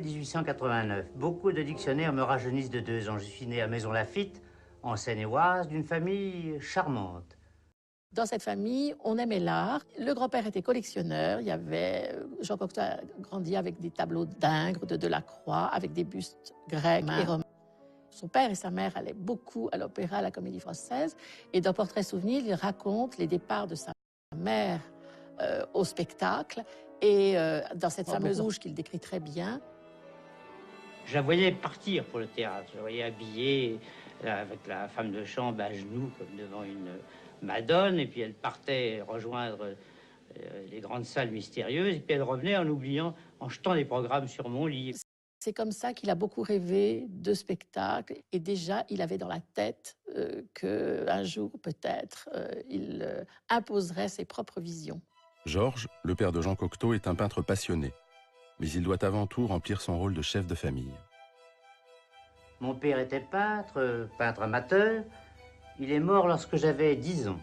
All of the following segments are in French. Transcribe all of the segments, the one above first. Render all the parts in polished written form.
1889. Beaucoup de dictionnaires me rajeunissent de 2 ans. Je suis né à Maison-Lafitte, en Seine-et-Oise, d'une famille charmante. Dans cette famille, on aimait l'art. Le grand-père était collectionneur. Il y avait Jean Cocteau a grandi avec des tableaux d'Ingres, de Delacroix, avec des bustes grecs et romains. Son père et sa mère allaient beaucoup à l'opéra, à la Comédie Française. Et dans Portrait Souvenir, il raconte les départs de sa mère au spectacle. Et dans cette fameuse rouge qu'il décrit très bien. Je la voyais partir pour le théâtre. Je la voyais habillée avec la femme de chambre à genoux, comme devant une Madone. Et puis elle partait rejoindre les grandes salles mystérieuses. Et puis elle revenait en oubliant, en jetant des programmes sur mon lit. C'est comme ça qu'il a beaucoup rêvé de spectacle. Et déjà, il avait dans la tête qu'un jour, peut-être, il imposerait ses propres visions. Georges, le père de Jean Cocteau, est un peintre passionné. Mais il doit avant tout remplir son rôle de chef de famille. Mon père était peintre, peintre amateur. Il est mort lorsque j'avais 10 ans.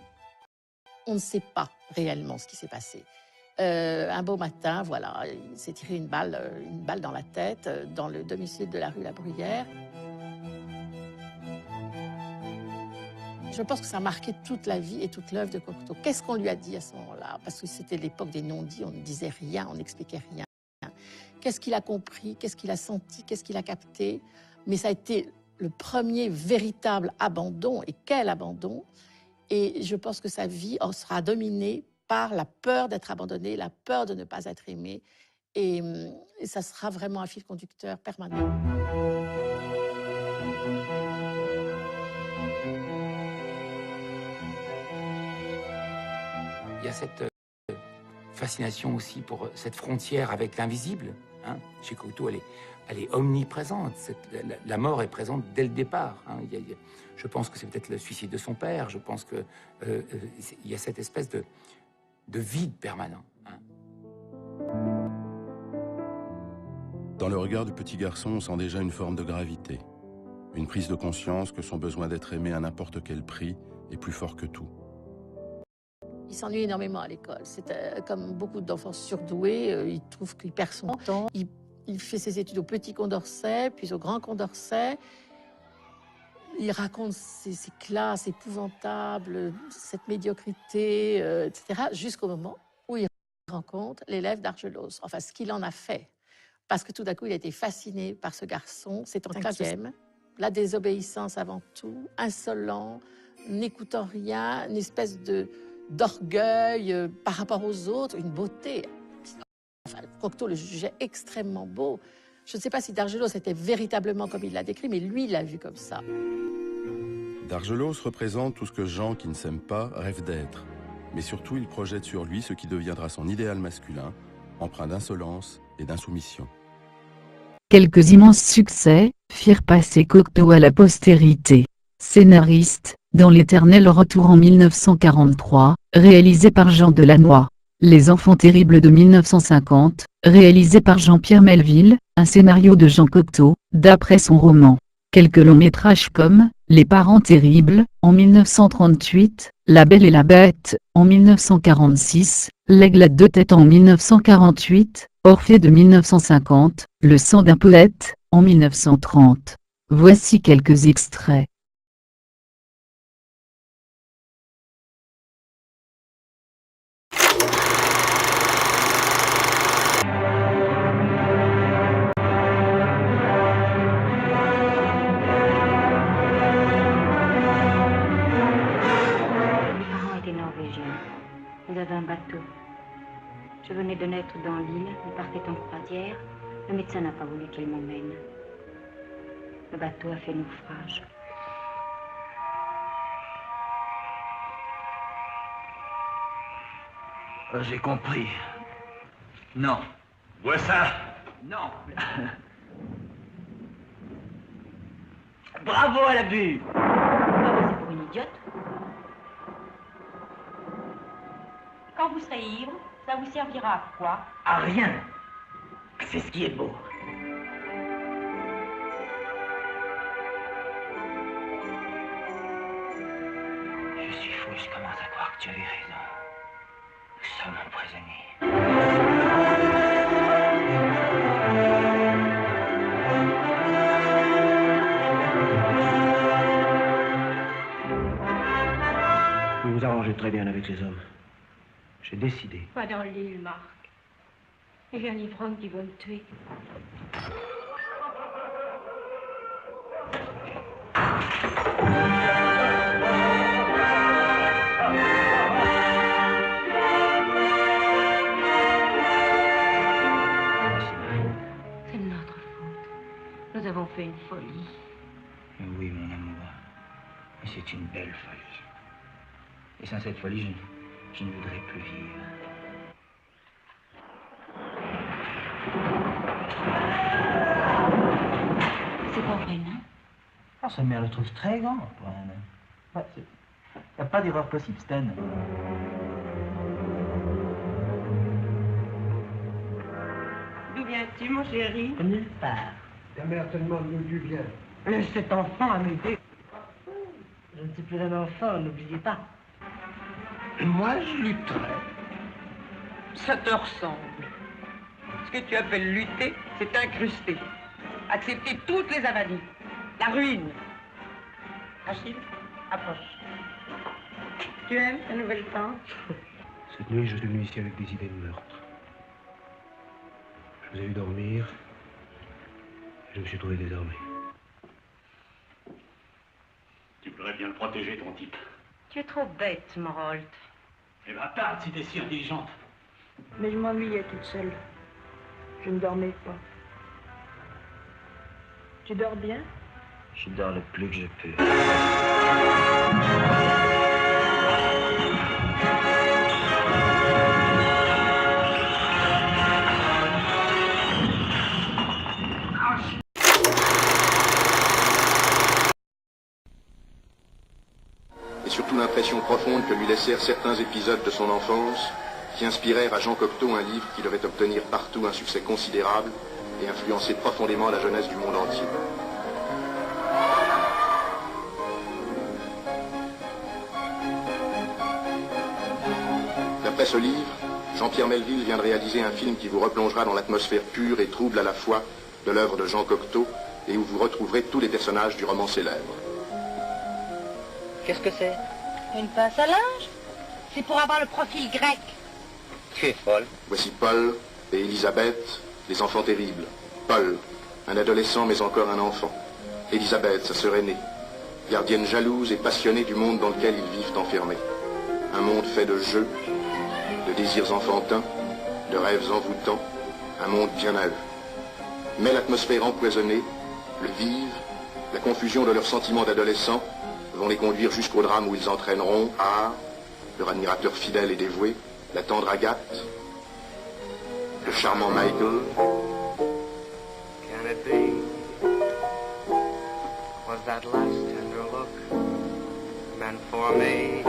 On ne sait pas réellement ce qui s'est passé. Un beau matin, voilà, il s'est tiré une balle dans la tête, dans le domicile de la rue La Bruyère. Je pense que ça a marqué toute la vie et toute l'œuvre de Cocteau. Qu'est-ce qu'on lui a dit à ce moment-là? Parce que c'était l'époque des non-dits, on ne disait rien, on n'expliquait rien. Qu'est-ce qu'il a compris? Qu'est-ce qu'il a senti? Qu'est-ce qu'il a capté? Mais ça a été le premier véritable abandon. Et quel abandon! Et je pense que sa vie en sera dominée par la peur d'être abandonné, la peur de ne pas être aimé. Et ça sera vraiment un fil conducteur permanent. Il y a cette fascination aussi pour cette frontière avec l'invisible. Hein. Chez Cocteau, elle est omniprésente. La mort est présente dès le départ. Hein. Je pense que c'est peut-être le suicide de son père. Je pense qu'il y a cette espèce de vide permanent. Hein. Dans le regard du petit garçon, on sent déjà une forme de gravité. Une prise de conscience que son besoin d'être aimé à n'importe quel prix est plus fort que tout. Il s'ennuie énormément à l'école. C'est comme beaucoup d'enfants surdoués, il trouve qu'il perd son temps. Il fait ses études au Petit Condorcet, puis au Grand Condorcet. Il raconte ses classes épouvantables, cette médiocrité, etc., jusqu'au moment où il rencontre l'élève d'Argelos. Enfin, ce qu'il en a fait. Parce que tout d'un coup, il a été fasciné par ce garçon. C'est en clavième. La désobéissance avant tout, insolent, n'écoutant rien, une espèce d'orgueil par rapport aux autres, une beauté. Enfin, Cocteau le jugeait extrêmement beau. Je ne sais pas si Dargelos était véritablement comme il l'a décrit, mais lui, il l'a vu comme ça. Dargelos représente tout ce que Jean, qui ne s'aime pas, rêve d'être. Mais surtout, il projette sur lui ce qui deviendra son idéal masculin, empreint d'insolence et d'insoumission. Quelques immenses succès firent passer Cocteau à la postérité. Scénariste, dans L'Éternel Retour en 1943, réalisé par Jean Delannoy. Les Enfants terribles de 1950, réalisé par Jean-Pierre Melville, un scénario de Jean Cocteau, d'après son roman. Quelques longs métrages comme Les Parents terribles, en 1938, La Belle et la Bête, en 1946, L'Aigle à 2 têtes en 1948, Orphée de 1950, Le sang d'un poète, en 1930. Voici quelques extraits. Ils avaient un bateau. Je venais de naître dans l'île, ils partaient en croisière. Le médecin n'a pas voulu qu'il m'emmène. Le bateau a fait naufrage. J'ai compris. Non. Vois ça? Non. Bravo à la vue. C'est pour une idiote. Quand vous serez ivre, ça vous servira à quoi? À rien. C'est ce qui est beau. Je suis fou, je commence à croire que tu avais raison. Nous sommes emprisonnés. m'arrangeais très bien avec les hommes. J'ai décidé. Pas dans l'île, Marc. Il y a un ivrogne qui veut me tuer. C'est de notre faute. Nous avons fait une folie. Oui, mon amour. Mais c'est une belle folie. Et sans cette folie, je ne voudrais plus vivre. C'est pas vrai, non? Ah, sa mère le trouve très grand pour un homme. Il n'y a pas d'erreur possible, Stan. D'où viens-tu, mon chéri? Nulle part. Ta mère te demande d'où tu viens. Laisse cet enfant amuser. Je ne suis plus un enfant, n'oubliez pas. Moi, je lutterai. Ça te ressemble. Ce que tu appelles lutter, c'est incruster. Accepter toutes les avanies. La ruine. Achille, approche. Tu aimes ta nouvelle tante? Cette nuit, je suis venu ici avec des idées de meurtre. Je vous ai vu dormir. Et je me suis trouvé désarmé. Tu voudrais bien le protéger, ton type. Tu es trop bête, Morolt. Eh ben, parle si t'es si intelligente. Mais je m'ennuyais toute seule. Je ne dormais pas. Tu dors bien? Je dors le plus que je peux. Et surtout l'impression profonde que lui laissèrent certains épisodes de son enfance, qui inspirèrent à Jean Cocteau un livre qui devait obtenir partout un succès considérable et influencer profondément la jeunesse du monde entier. D'après ce livre, Jean-Pierre Melville vient de réaliser un film qui vous replongera dans l'atmosphère pure et trouble à la fois de l'œuvre de Jean Cocteau et où vous retrouverez tous les personnages du roman célèbre. Qu'est-ce que c'est? Une pince à linge? C'est pour avoir le profil grec. Tu es folle. Voici Paul et Élisabeth, les enfants terribles. Paul, un adolescent mais encore un enfant. Élisabeth, sa sœur aînée, gardienne jalouse et passionnée du monde dans lequel ils vivent enfermés. Un monde fait de jeux, de désirs enfantins, de rêves envoûtants, un monde bien à eux. Mais l'atmosphère empoisonnée, le vide, la confusion de leurs sentiments d'adolescents vont les conduire jusqu'au drame où ils entraîneront à leur admirateur fidèle et dévoué, la tendre Agathe, le charmant Michael. Can it be? Was that last tender look meant for me?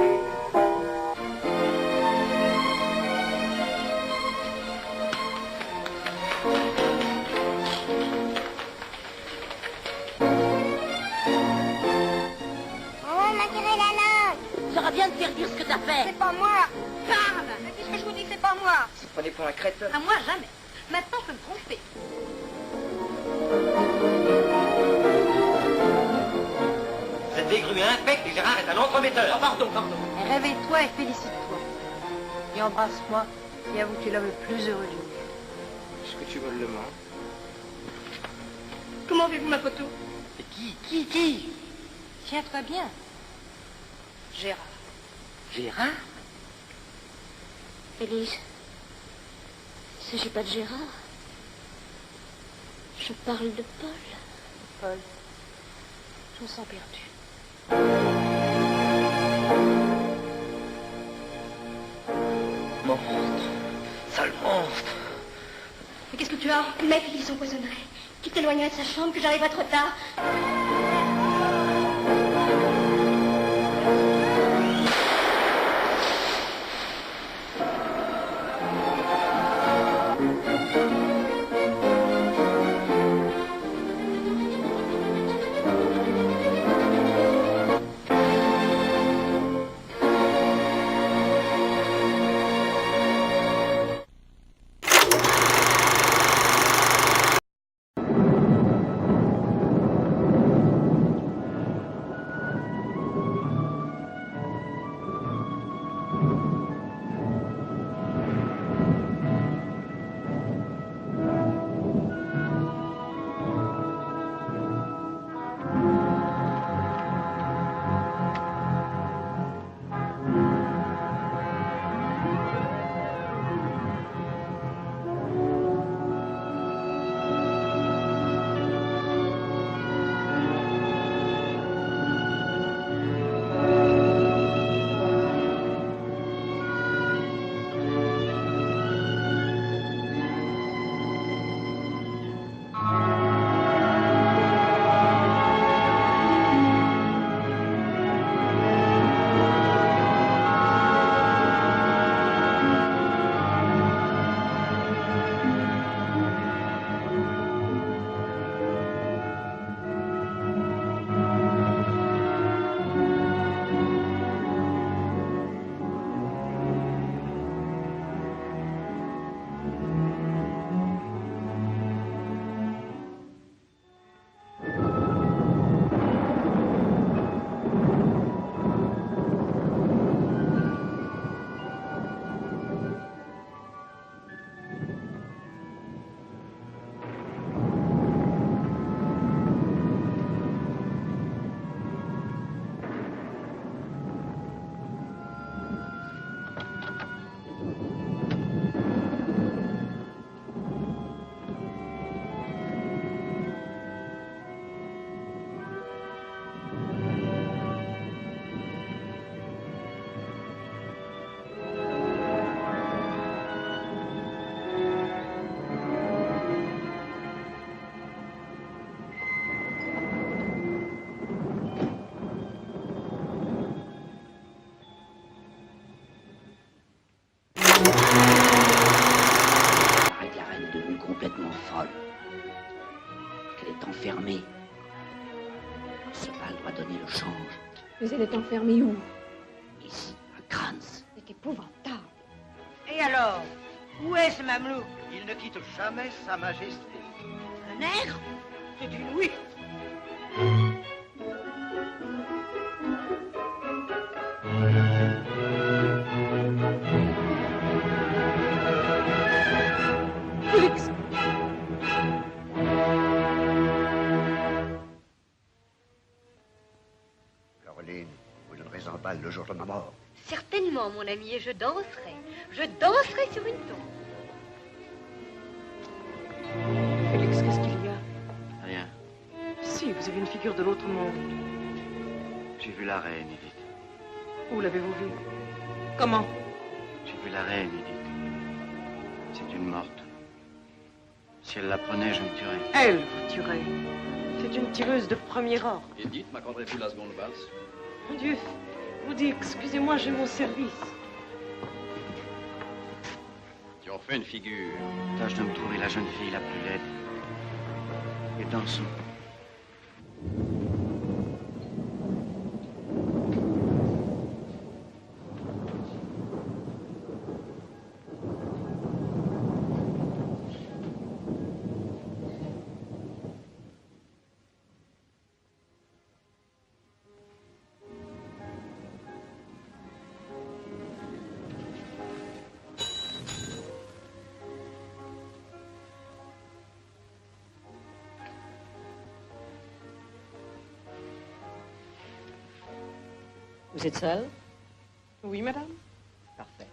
J'aurais bien de faire dire ce que t'as fait. C'est pas moi. Parle. Mais puisque je vous dis que c'est pas moi. Vous prenez pour un crétin. À moi, jamais. Maintenant, je peux me tromper. Cette dégrue infecte et Gérard est un entremetteur. Oh, pardon. Réveille-toi et félicite-toi. Et embrasse-moi et avoue que tu es l'homme le plus heureux du monde. Est-ce que tu me le demandes? Comment avez-vous ma photo? Et qui? Tiens-toi bien. Gérard. Gérard? Élise, il ne s'agit pas de Gérard. Je parle de Paul. Paul, je me sens perdu. Monstre. Sale monstre. Mais qu'est-ce que tu as? Le mec qui s'empoisonnerait. Qui t'éloignerait de sa chambre, que j'arriverai trop tard. paraît que la reine est devenue complètement folle. Qu'elle est enfermée. Ce bal doit donner le change. Mais elle est enfermée où? Ici, à Kranz. C'est épouvantable. Et alors? Où est ce mamelouk? Il ne quitte jamais sa majesté. Un nègre? C'est une oui. Félix! Caroline, vous donnerez un bal le jour de ma mort. Certainement, mon ami, et je danserai. Je danserai sur une tombe. Félix, qu'est-ce qu'il y a? Rien. Si, vous avez une figure de l'autre monde. J'ai vu la reine, Edith. Où l'avez-vous vue? Comment? J'ai vu la reine, Edith. C'est une morte. Si elle la prenait, je me tuerais. Elle vous tuerait. C'est une tireuse de premier ordre. Edith, m'accorderez-vous la seconde valse? Mon Dieu, vous dites, excusez-moi, j'ai mon service. Tu en fais une figure. Tâche de me trouver la jeune fille la plus laide. Et dansons. Vous êtes seule? Oui, madame. Parfait.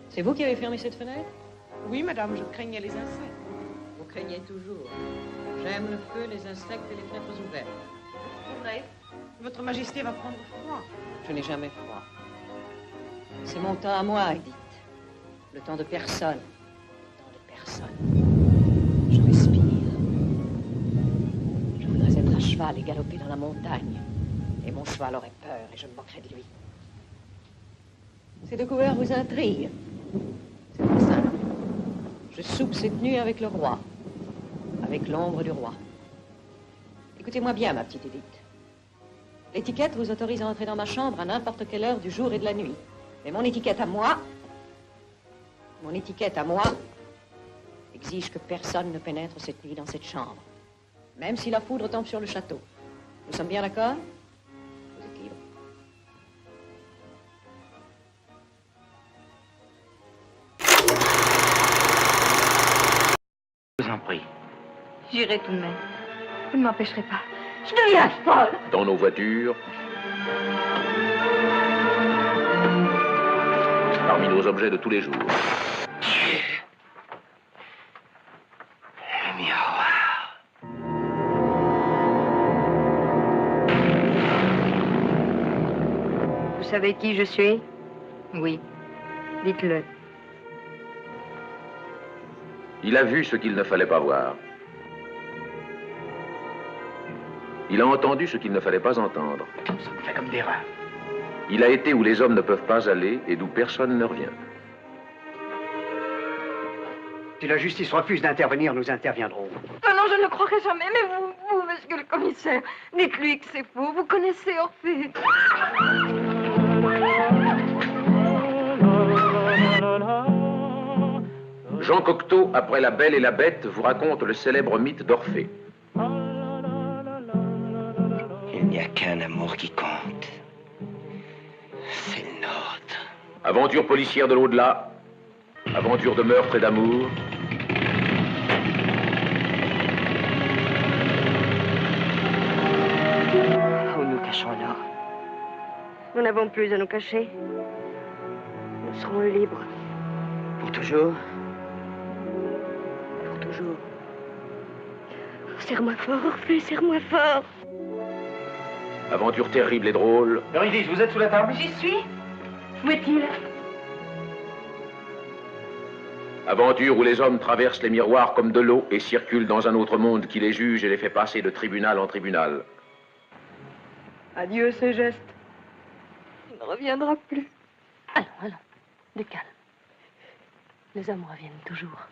C'est vous qui avez fermé cette fenêtre? Oui, madame, je craignais les insectes. Vous craignez toujours. J'aime le feu, les insectes et les fenêtres ouvertes. C'est vrai. Votre Majesté va prendre froid. Je n'ai jamais froid. C'est mon temps à moi, Edith. Le temps de personne. Le temps de personne. Je respire. Je voudrais être à cheval et galoper dans la montagne. Et mon cheval aurait peur et je me moquerais de lui. Ces découvertes vous intriguent. C'est très simple. Je soupe cette nuit avec le roi. Avec l'ombre du roi. Écoutez-moi bien, ma petite Edith. L'étiquette vous autorise à entrer dans ma chambre à n'importe quelle heure du jour et de la nuit. Mais mon étiquette à moi exige que personne ne pénètre cette nuit dans cette chambre. Même si la foudre tombe sur le château. Nous sommes bien d'accord? Vous êtes libre. Je vous en prie. J'irai tout de même. Vous ne m'empêcherez pas. Je deviens folle. Dans nos voitures, parmi nos objets de tous les jours. Le miroir. Vous savez qui je suis? Oui. Dites-le. Il a vu ce qu'il ne fallait pas voir. Il a entendu ce qu'il ne fallait pas entendre. Ça me fait comme des rats. Il a été où les hommes ne peuvent pas aller et d'où personne ne revient. Si la justice refuse d'intervenir, nous interviendrons. Oh non, je ne le croirai jamais, mais vous, monsieur le commissaire, dites-lui que c'est faux. Vous connaissez Orphée. Jean Cocteau, après La Belle et la Bête, vous raconte le célèbre mythe d'Orphée. Il n'y a qu'un amour qui compte. C'est le nôtre. Aventure policière de l'au-delà, aventure de meurtre et d'amour. Où nous cachons-nous? Nous n'avons plus à nous cacher. Nous serons libres. Pour toujours? Pour toujours. Serre-moi fort, Orphée, serre-moi fort. Aventure terrible et drôle. Eurydice, vous êtes sous la table? J'y suis. Où est-il? Aventure où les hommes traversent les miroirs comme de l'eau et circulent dans un autre monde qui les juge et les fait passer de tribunal en tribunal. Adieu, ce geste. Il ne reviendra plus. Allons, du calme. Les hommes reviennent toujours.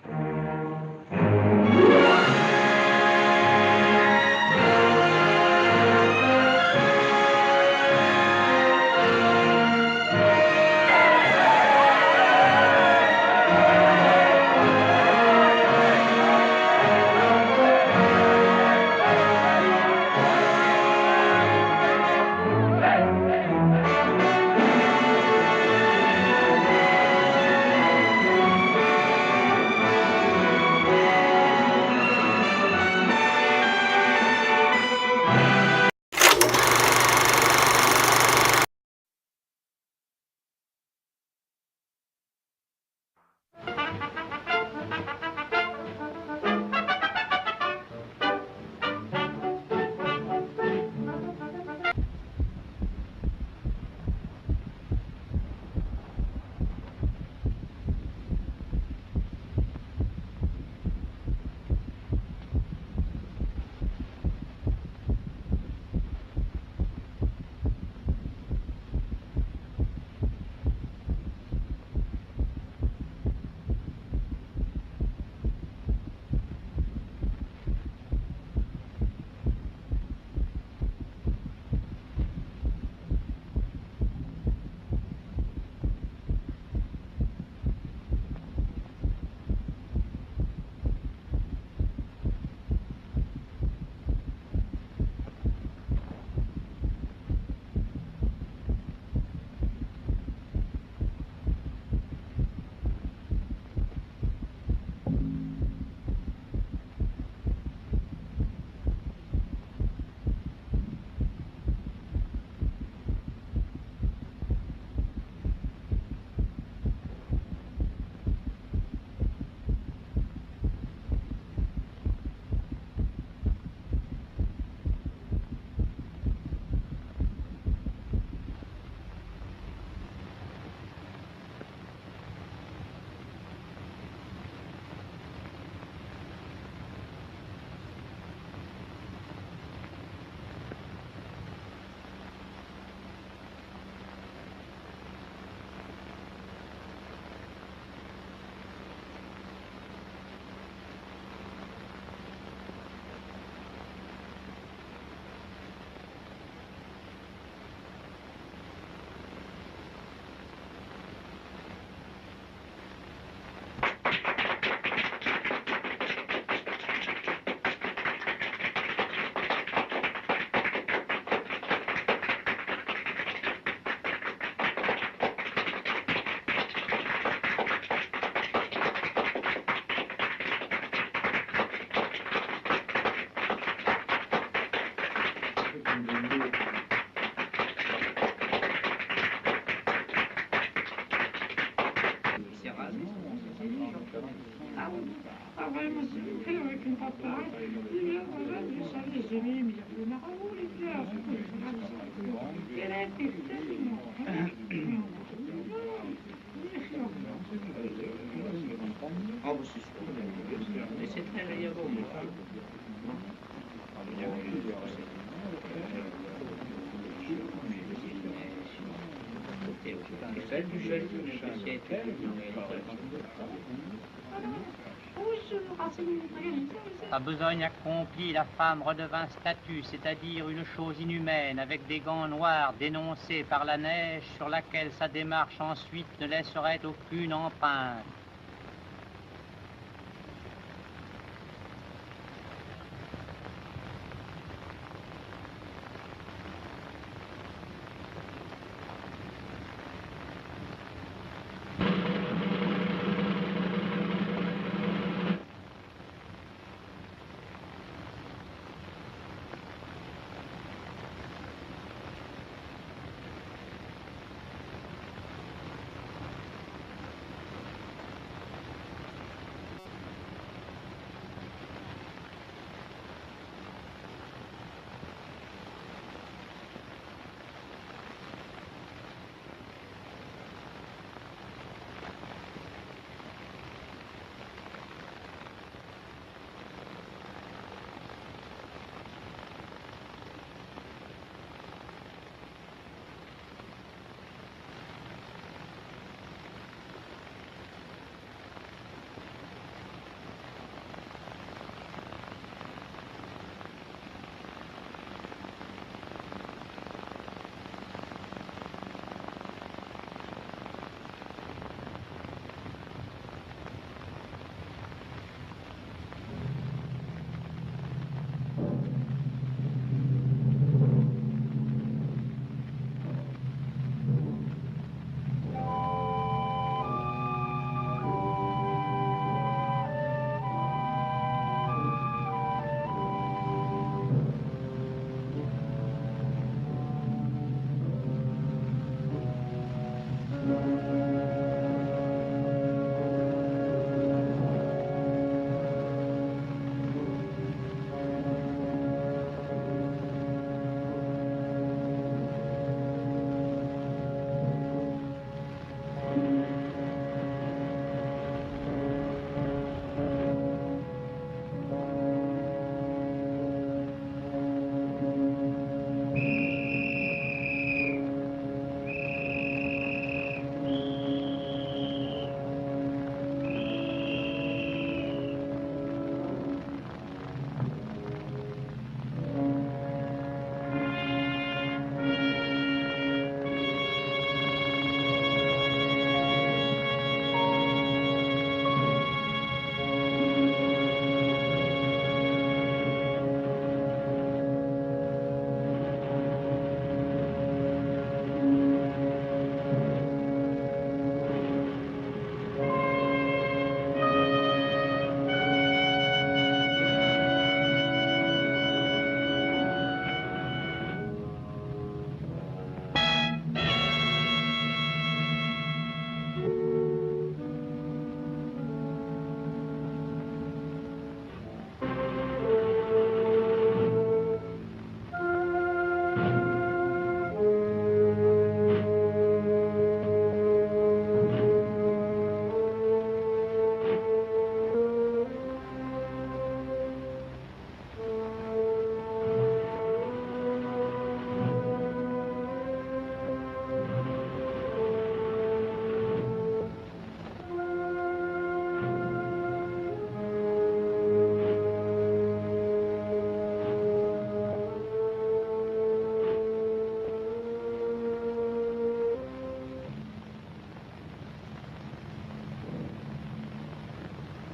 Sa besogne accomplie, la femme redevint statue, c'est-à-dire une chose inhumaine, avec des gants noirs dénoncés par la neige sur laquelle sa démarche ensuite ne laisserait aucune empreinte.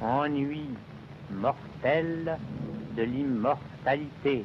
Ennui mortel de l'immortalité.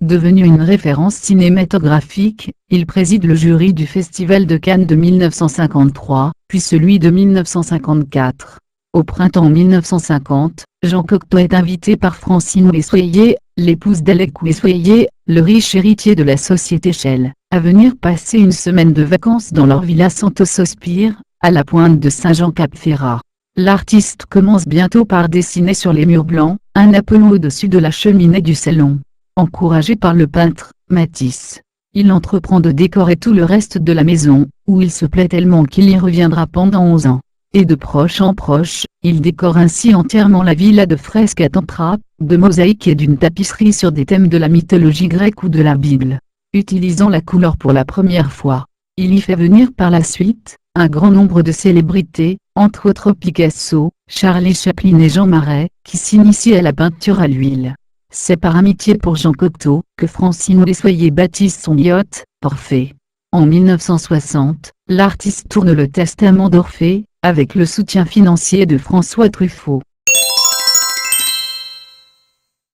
Devenu une référence cinématographique, il préside le jury du Festival de Cannes de 1953, puis celui de 1954. Au printemps 1950, Jean Cocteau est invité par Francine Messoyer, l'épouse d'Alec Messoyer, le riche héritier de la société Shell, à venir passer une semaine de vacances dans leur villa Santo Sospir, à la pointe de Saint-Jean-Cap-Ferrat. L'artiste commence bientôt par dessiner sur les murs blancs, un Apollon au-dessus de la cheminée du salon. Encouragé par le peintre, Matisse, il entreprend de décorer tout le reste de la maison, où il se plaît tellement qu'il y reviendra pendant 11 ans. Et de proche en proche, il décore ainsi entièrement la villa de fresques à tantra, de mosaïques et d'une tapisserie sur des thèmes de la mythologie grecque ou de la Bible. Utilisant la couleur pour la première fois, il y fait venir par la suite, un grand nombre de célébrités, entre autres Picasso, Charlie Chaplin et Jean Marais, qui s'initient à la peinture à l'huile. C'est par amitié pour Jean Cocteau, que Francine Messoyer baptise son yacht, Orphée. En 1960, l'artiste tourne Le Testament d'Orphée, avec le soutien financier de François Truffaut.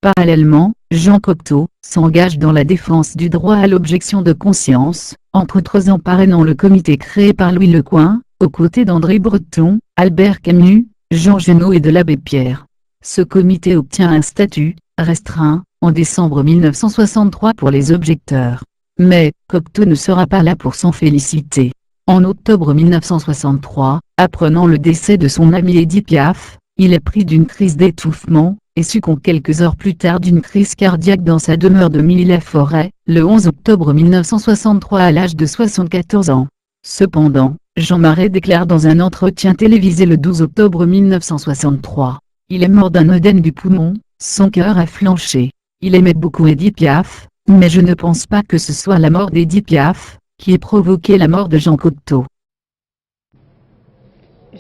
Parallèlement, Jean Cocteau s'engage dans la défense du droit à l'objection de conscience, entre autres en parrainant le comité créé par Louis Lecoing, aux côtés d'André Breton, Albert Camus, Jean Genot et de l'abbé Pierre. Ce comité obtient un statut restreint en décembre 1963 pour les objecteurs. Mais Cocteau ne sera pas là pour s'en féliciter. En octobre 1963, apprenant le décès de son ami Édith Piaf, il est pris d'une crise d'étouffement, et succombe quelques heures plus tard d'une crise cardiaque dans sa demeure de Milly-la-Forêt, le 11 octobre 1963 à l'âge de 74 ans. Cependant, Jean Marais déclare dans un entretien télévisé le 12 octobre 1963. Il est mort d'un œdème du poumon, son cœur a flanché. Il aimait beaucoup Édith Piaf, mais je ne pense pas que ce soit la mort d'Édith Piaf qui ait provoqué la mort de Jean Cocteau.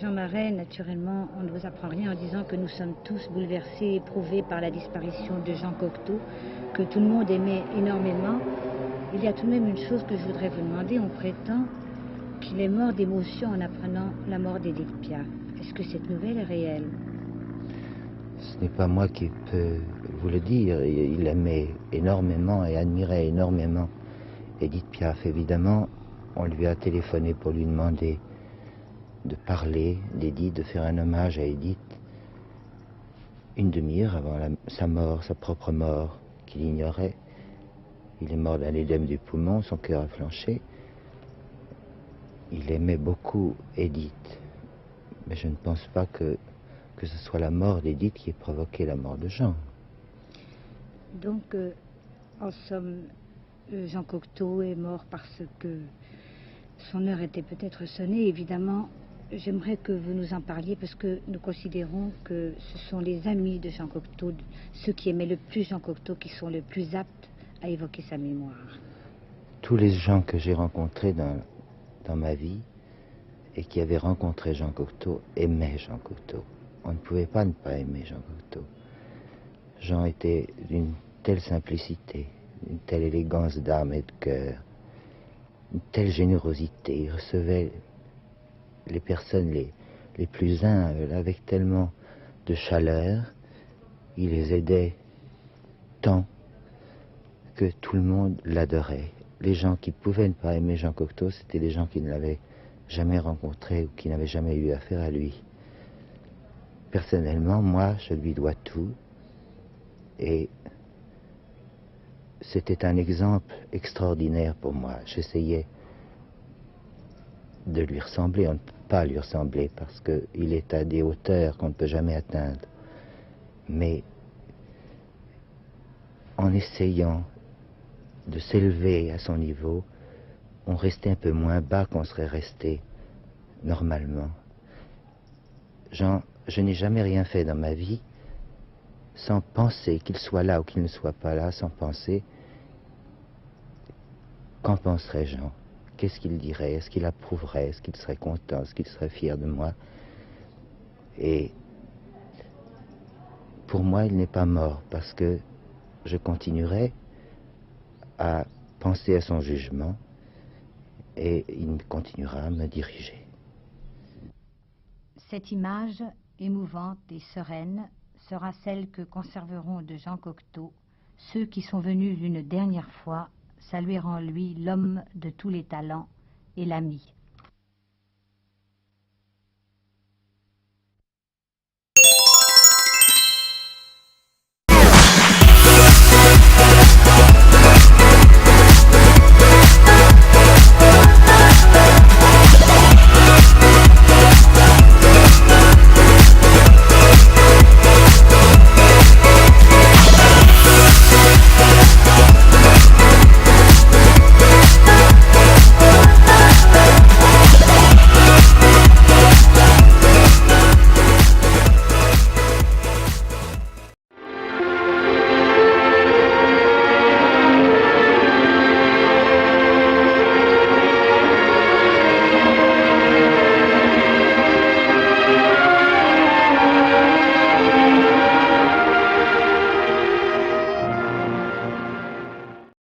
Jean Marais, naturellement, on ne vous apprend rien en disant que nous sommes tous bouleversés, éprouvés par la disparition de Jean Cocteau, que tout le monde aimait énormément. Il y a tout de même une chose que je voudrais vous demander. On prétend qu'il est mort d'émotion en apprenant la mort d'Édith Piaf. Est-ce que cette nouvelle est réelle? Ce n'est pas moi qui peux vous le dire. Il aimait énormément et admirait énormément Édith Piaf. Évidemment, on lui a téléphoné pour lui demander de parler d'Édith, de faire un hommage à Édith. une demi-heure avant sa mort, sa propre mort, qu'il ignorait. Il est mort d'un édème du poumon, son cœur a flanché. Il aimait beaucoup Édith, mais je ne pense pas que ce soit la mort d'Édith qui ait provoqué la mort de Jean. Donc, en somme, Jean Cocteau est mort parce que son heure était peut-être sonnée. Évidemment, j'aimerais que vous nous en parliez parce que nous considérons que ce sont les amis de Jean Cocteau, ceux qui aimaient le plus Jean Cocteau, qui sont le plus aptes à évoquer sa mémoire. Tous les gens que j'ai rencontrés dans ma vie et qui avaient rencontré Jean Cocteau aimaient Jean Cocteau. On ne pouvait pas ne pas aimer Jean Cocteau. Jean était d'une telle simplicité, une telle élégance d'âme et de cœur, une telle générosité. Il recevait les personnes les plus humbles avec tellement de chaleur. Il les aidait tant que tout le monde l'adorait. Les gens qui pouvaient ne pas aimer Jean Cocteau, c'était des gens qui ne l'avaient jamais rencontré ou qui n'avaient jamais eu affaire à lui. Personnellement, moi, je lui dois tout. Et c'était un exemple extraordinaire pour moi. J'essayais de lui ressembler. On ne peut pas lui ressembler parce qu'il est à des hauteurs qu'on ne peut jamais atteindre. Mais en essayant de s'élever à son niveau, on restait un peu moins bas qu'on serait resté normalement. Je n'ai jamais rien fait dans ma vie sans penser qu'il soit là ou qu'il ne soit pas là, sans penser qu'en penserait Jean, qu'est-ce qu'il dirait, est-ce qu'il approuverait, est-ce qu'il serait content, est-ce qu'il serait fier de moi. Et pour moi, il n'est pas mort parce que je continuerai à penser à son jugement et il continuera à me diriger. Cette image émouvante et sereine sera celle que conserveront de Jean Cocteau ceux qui sont venus une dernière fois saluer en lui l'homme de tous les talents et l'ami.